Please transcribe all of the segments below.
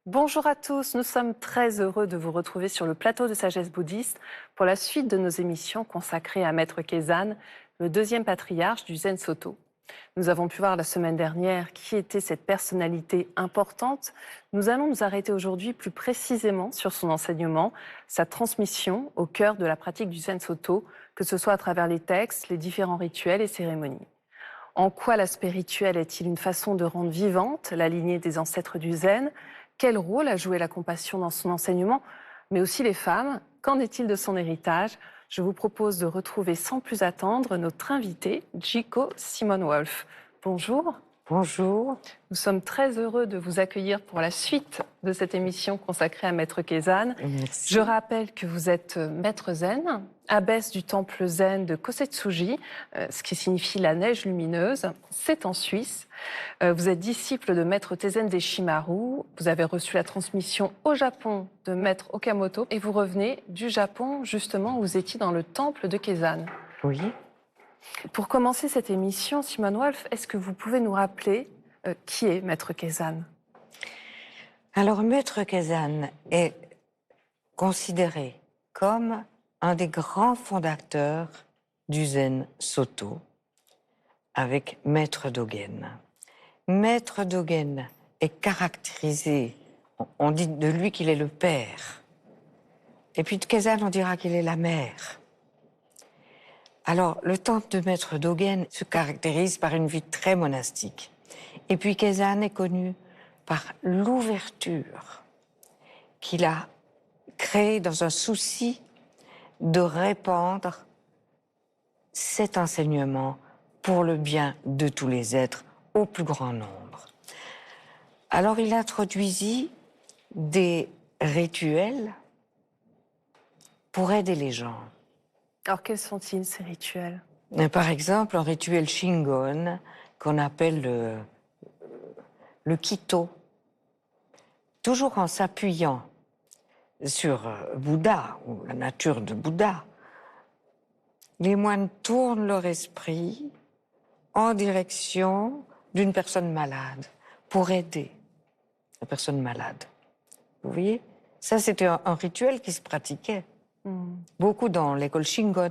Bonjour à tous, nous sommes très heureux de vous retrouver sur le plateau de Sagesse bouddhiste pour la suite de nos émissions consacrées à MaîtreKezan, le deuxième patriarche du Zen Soto. Nous avons pu voir la semaine dernière qui était cette personnalité importante. Nous allons nous arrêter aujourd'hui plus précisément sur son enseignement, sa transmission au cœur de la pratique du Zen Soto, que ce soit à travers les textes, les différents rituels et cérémonies. En quoi l'aspect rituel est-il une façon de rendre vivante la lignée des ancêtres du Zen ? Quel rôle a joué la compassion dans son enseignement, mais aussi les femmes? Qu'en est-il de son héritage? Je vous propose de retrouver sans plus attendre notre invitée, Jiko Simon-Wolf. Bonjour. Bonjour. Nous sommes très heureux de vous accueillir pour la suite de cette émission consacrée à MaîtreKezan. Merci. Je rappelle que vous êtes maître zen, abbesse du temple zen de Kosetsuji, ce qui signifie la neige lumineuse. C'est en Suisse. Vous êtes disciple de maître Tezen Deshimaru. Vous avez reçu la transmission au Japon de maître Okamoto et vous revenez du Japon justement où vous étiez dans le temple de Kezan. Oui. Pour commencer cette émission, Simone Wolf, est-ce que vous pouvez nous rappeler qui est Maître Kezan? Alors, Maître Kezan est considéré comme un des grands fondateurs du Zen Soto, avec Maître Dogen. Maître Dogen est caractérisé, on dit de lui qu'il est le père, et puis de Kezan, on dira qu'il est la mère. Alors, le temple de Maître Dogen se caractérise par une vie très monastique. Et puis Kezan est connu par l'ouverture qu'il a créée dans un souci de répandre cet enseignement pour le bien de tous les êtres au plus grand nombre. Alors, il introduisit des rituels pour aider les gens. Alors, quels sont-ils, ces rituels? Par exemple, un rituel Shingon qu'on appelle le Kito. Toujours en s'appuyant sur Bouddha, ou la nature de Bouddha, les moines tournent leur esprit en direction d'une personne malade, pour aider la personne malade. Vous voyez? Ça, c'était un rituel qui se pratiquait. Beaucoup dans l'école Shingon.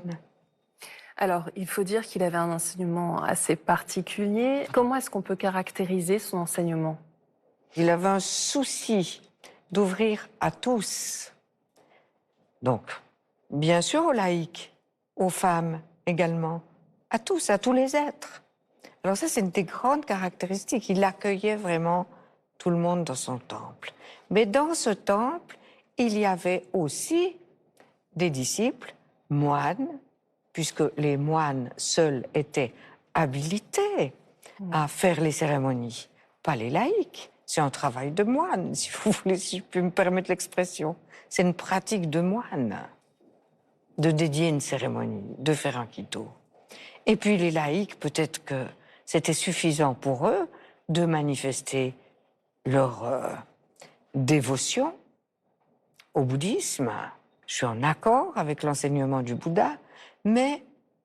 Alors, il faut dire qu'il avait un enseignement assez particulier. Comment est-ce qu'on peut caractériser son enseignement? Il avait un souci d'ouvrir à tous. Donc, bien sûr aux laïcs, aux femmes également, à tous les êtres. Alors ça, c'est une des grandes caractéristiques. Il accueillait vraiment tout le monde dans son temple. Mais dans ce temple, il y avait aussi des disciples, moines, puisque les moines seuls étaient habilités à faire les cérémonies, pas les laïcs. C'est un travail de moine, si vous voulez, si je peux me permettre l'expression. C'est une pratique de moine, de dédier une cérémonie, de faire un kito. Et puis les laïcs, peut-être que c'était suffisant pour eux de manifester leur dévotion au bouddhisme. Je suis en accord avec l'enseignement du Bouddha, mais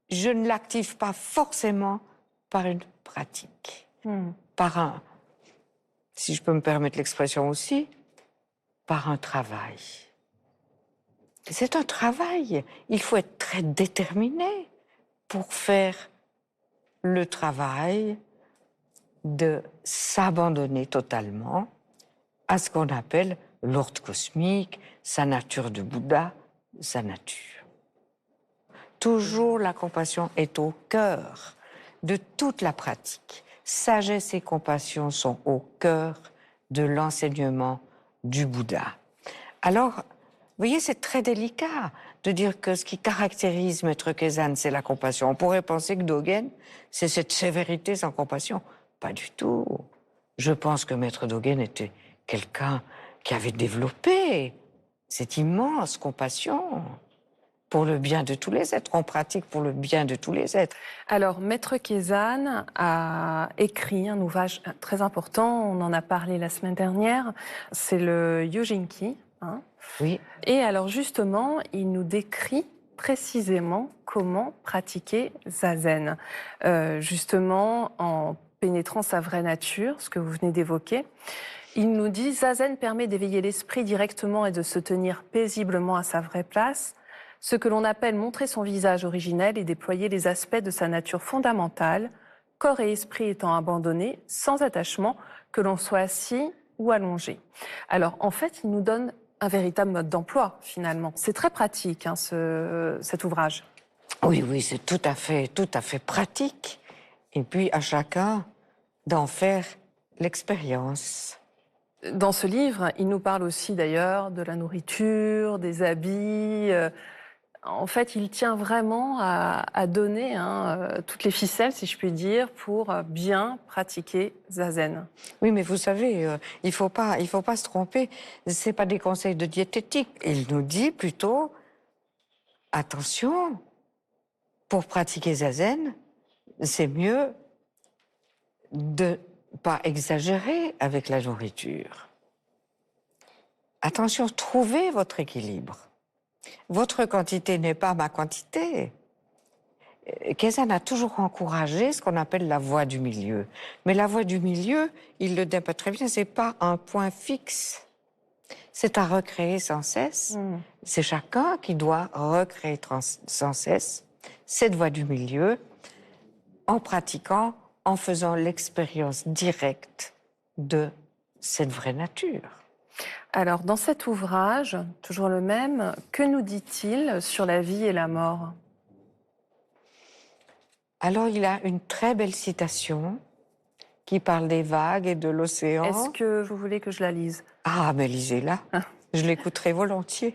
je ne l'active pas forcément par une pratique, par un, si je peux me permettre l'expression aussi, par un travail. C'est un travail. Il faut être très déterminé pour faire le travail de s'abandonner totalement à ce qu'on appelle l'ordre cosmique, sa nature de Bouddha, sa nature. Toujours la compassion est au cœur de toute la pratique. Sagesse et compassion sont au cœur de l'enseignement du Bouddha. Alors, vous voyez, c'est très délicat de dire que ce qui caractérise Maître Kezan, c'est la compassion. On pourrait penser que Dogen, c'est cette sévérité sans compassion. Pas du tout. Je pense que Maître Dogen était quelqu'un qui avait développé cette immense compassion. pour le bien de tous les êtres. On pratique pour le bien de tous les êtres. Alors, Maître Kézanne a écrit un ouvrage très important, on en a parlé la semaine dernière, c'est le Yojinki. Hein. Oui. Et alors justement, il nous décrit précisément comment pratiquer Zazen. Justement, en pénétrant sa vraie nature, ce que vous venez d'évoquer. Il nous dit, Zazen permet d'éveiller l'esprit directement et de se tenir paisiblement à sa vraie place, ce que l'on appelle montrer son visage originel et déployer les aspects de sa nature fondamentale, corps et esprit étant abandonnés, sans attachement, que l'on soit assis ou allongé. Alors en fait, il nous donne un véritable mode d'emploi finalement. C'est très pratique hein, cet ouvrage. Oui, oui, c'est tout à fait pratique. Et puis à chacun d'en faire l'expérience. Dans ce livre, il nous parle aussi d'ailleurs de la nourriture, des habits. En fait, il tient vraiment à donner toutes les ficelles, si je puis dire, pour bien pratiquer Zazen. Oui, mais vous savez, il faut pas se tromper. C'est pas des conseils de diététique. Il nous dit plutôt attention. Pour pratiquer Zazen, c'est mieux de pas exagérer avec la nourriture. Attention, trouvez votre équilibre. Votre quantité n'est pas ma quantité. Kézanne a toujours encouragé ce qu'on appelle la voie du milieu. Mais la voie du milieu, il le dit pas très bien, c'est pas un point fixe. C'est à recréer sans cesse. C'est chacun qui doit recréer sans cesse cette voie du milieu en pratiquant, en faisant l'expérience directe de cette vraie nature. Alors, dans cet ouvrage, toujours le même, que nous dit-il sur la vie et la mort? Alors, il a une très belle citation qui parle des vagues et de l'océan. Est-ce que vous voulez que je la lise? Ah, mais lisez-la. Je l'écouterai volontiers.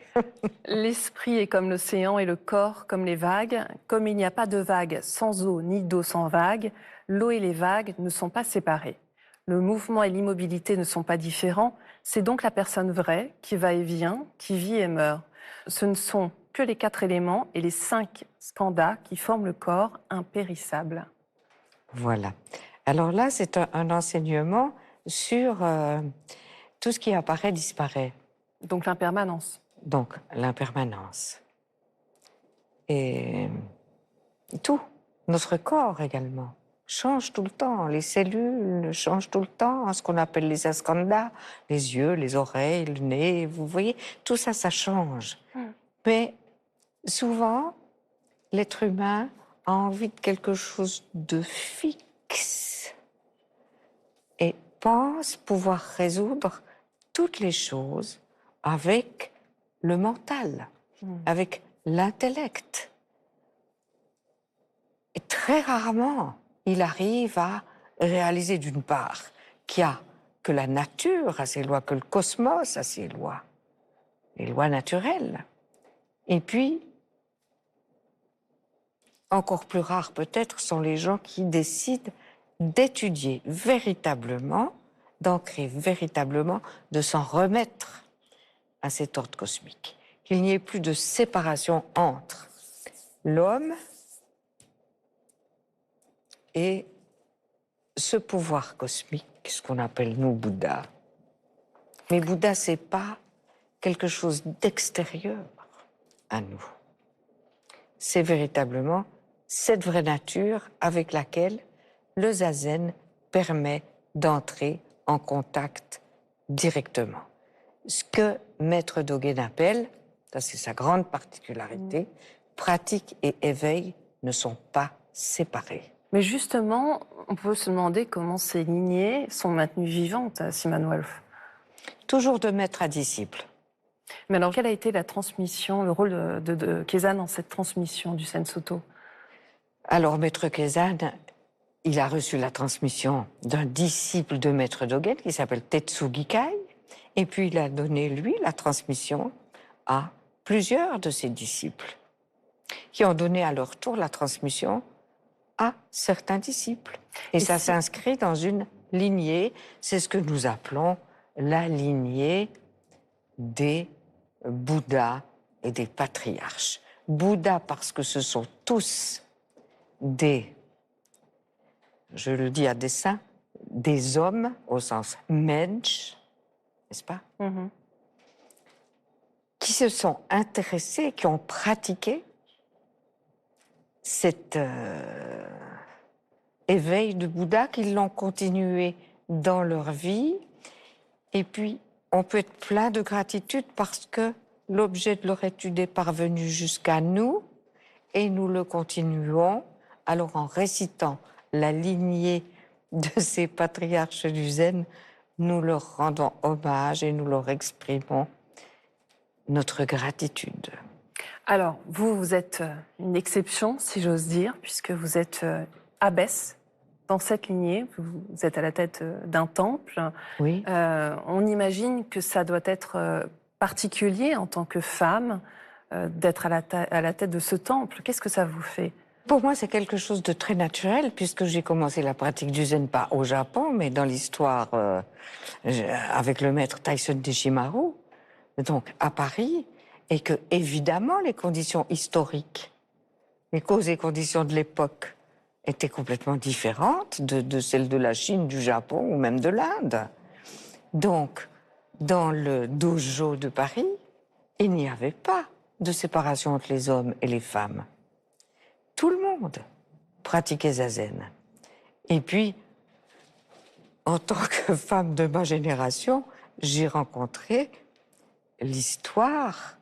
L'esprit est comme l'océan et le corps comme les vagues. Comme il n'y a pas de vagues sans eau ni d'eau sans vagues, l'eau et les vagues ne sont pas séparées. Le mouvement et l'immobilité ne sont pas différents. C'est donc la personne vraie qui va et vient, qui vit et meurt. Ce ne sont que les 4 éléments et les 5 skandhas qui forment le corps impérissable. Voilà. Alors là, c'est un enseignement sur tout ce qui apparaît disparaît. Donc l'impermanence. Donc l'impermanence. Et tout, notre corps également, change tout le temps. Les cellules changent tout le temps, ce qu'on appelle les skandhas, les yeux, les oreilles, le nez, vous voyez, tout ça, ça change. Mais souvent, l'être humain a envie de quelque chose de fixe et pense pouvoir résoudre toutes les choses avec le mental, avec l'intellect. Et très rarement, il arrive à réaliser d'une part que la nature a ses lois, que le cosmos a ses lois, les lois naturelles. Et puis, encore plus rares peut-être sont les gens qui décident d'étudier véritablement, d'ancrer véritablement, de s'en remettre à cet ordre cosmique. Qu'il n'y ait plus de séparation entre l'homme et ce pouvoir cosmique, ce qu'on appelle nous Bouddha. Mais Bouddha, c'est pas quelque chose d'extérieur à nous. C'est véritablement cette vraie nature avec laquelle le Zazen permet d'entrer en contact directement. Ce que Maître Dogen appelle, ça c'est sa grande particularité, pratique et éveil ne sont pas séparés. Mais justement, on peut se demander comment ces lignées sont maintenues vivantes à Simone Wolf. Toujours de maître à disciple. Mais alors, quelle a été la transmission, le rôle de Kézanne dans cette transmission du Sensoto? Alors, Maître Kézanne, il a reçu la transmission d'un disciple de Maître Dogen qui s'appelle Tetsugi Kai, et puis il a donné, lui, la transmission à plusieurs de ses disciples, qui ont donné à leur tour la transmission à certains disciples. Et ça s'inscrit dans une lignée, c'est ce que nous appelons la lignée des Bouddhas et des patriarches. Bouddha parce que ce sont tous des, je le dis à dessein, des hommes au sens mensch, n'est-ce pas, qui se sont intéressés, qui ont pratiqué cet éveil de Bouddha, qui l'ont continué dans leur vie. Et puis, on peut être plein de gratitude parce que l'objet de leur étude est parvenu jusqu'à nous et nous le continuons. Alors, en récitant la lignée de ces patriarches du Zen, nous leur rendons hommage et nous leur exprimons notre gratitude. Alors, vous êtes une exception, si j'ose dire, puisque vous êtes abbesse dans cette lignée. Vous êtes à la tête d'un temple. Oui. On imagine que ça doit être particulier en tant que femme d'être à la tête de ce temple. Qu'est-ce que ça vous fait? Pour moi, c'est quelque chose de très naturel, puisque j'ai commencé la pratique du Zen pas au Japon, mais dans l'histoire avec le maître Taisho Deshimaru, donc à Paris, et que, évidemment, les conditions historiques, les causes et conditions de l'époque étaient complètement différentes de celles de la Chine, du Japon ou même de l'Inde. Donc, dans le dojo de Paris, il n'y avait pas de séparation entre les hommes et les femmes. Tout le monde pratiquait zazen. Et puis, en tant que femme de ma génération, j'ai rencontré l'histoire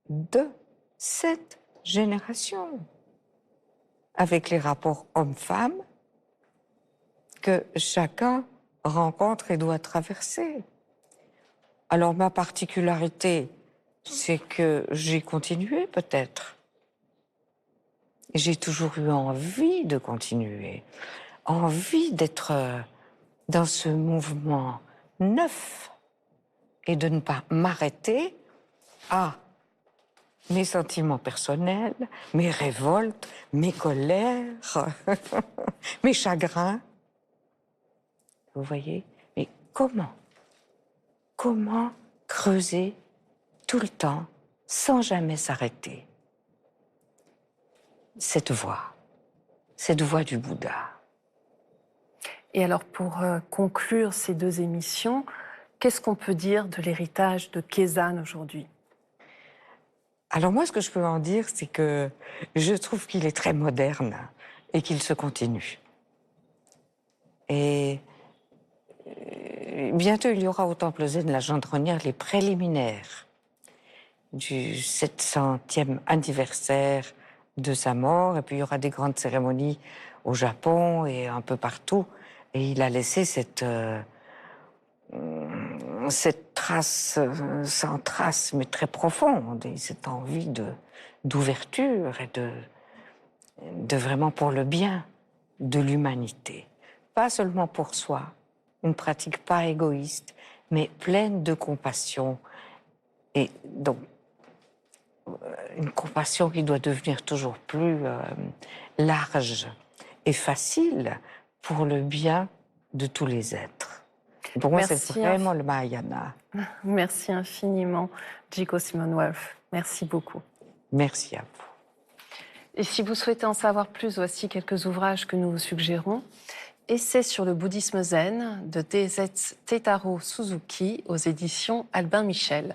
de cette génération, avec les rapports hommes-femmes que chacun rencontre et doit traverser. Alors ma particularité, c'est que j'ai continué peut-être. J'ai toujours eu envie de continuer, envie d'être dans ce mouvement neuf et de ne pas m'arrêter à mes sentiments personnels, mes révoltes, mes colères, mes chagrins. Vous voyez? Mais comment creuser tout le temps, sans jamais s'arrêter? Cette voie du Bouddha. Et alors, pour conclure ces deux émissions, qu'est-ce qu'on peut dire de l'héritage de Kezan aujourd'hui? Alors moi, ce que je peux en dire, c'est que je trouve qu'il est très moderne et qu'il se continue. Et bientôt, il y aura au Temple Zen la Gendronnière les préliminaires du 700e anniversaire de sa mort. Et puis, il y aura des grandes cérémonies au Japon et un peu partout. Et il a laissé cette trace, sans trace, mais très profonde, et cette envie d'ouverture et de vraiment pour le bien de l'humanité. Pas seulement pour soi, une pratique pas égoïste, mais pleine de compassion. Et donc, une compassion qui doit devenir toujours plus large et facile pour le bien de tous les êtres. Pour moi, c'est vraiment le Mahayana. Merci infiniment, Jiko Simon-Wolf. Merci beaucoup. Merci à vous. Et si vous souhaitez en savoir plus, voici quelques ouvrages que nous vous suggérons. Essai sur le bouddhisme zen de Tetaro Suzuki aux éditions Albin Michel.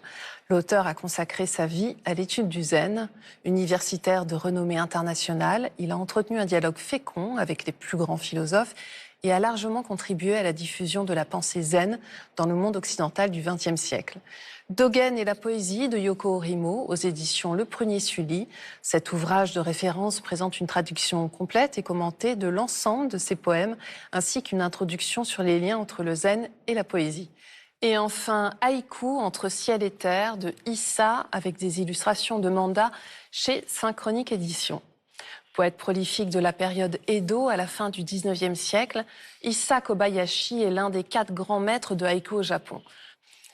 L'auteur a consacré sa vie à l'étude du zen. Universitaire de renommée internationale, il a entretenu un dialogue fécond avec les plus grands philosophes et a largement contribué à la diffusion de la pensée zen dans le monde occidental du XXe siècle. Dogen et la poésie de Yoko Horimo aux éditions Le Prunier Sully. Cet ouvrage de référence présente une traduction complète et commentée de l'ensemble de ses poèmes, ainsi qu'une introduction sur les liens entre le zen et la poésie. Et enfin, Haïku entre ciel et terre de Issa avec des illustrations de Manda chez Synchronique Éditions. Poète prolifique de la période Edo à la fin du XIXe siècle, Issa Kobayashi est l'un des 4 grands maîtres de haïku au Japon.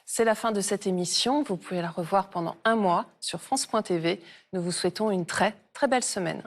C'est la fin de cette émission. Vous pouvez la revoir pendant un mois sur France.tv. Nous vous souhaitons une très, très belle semaine.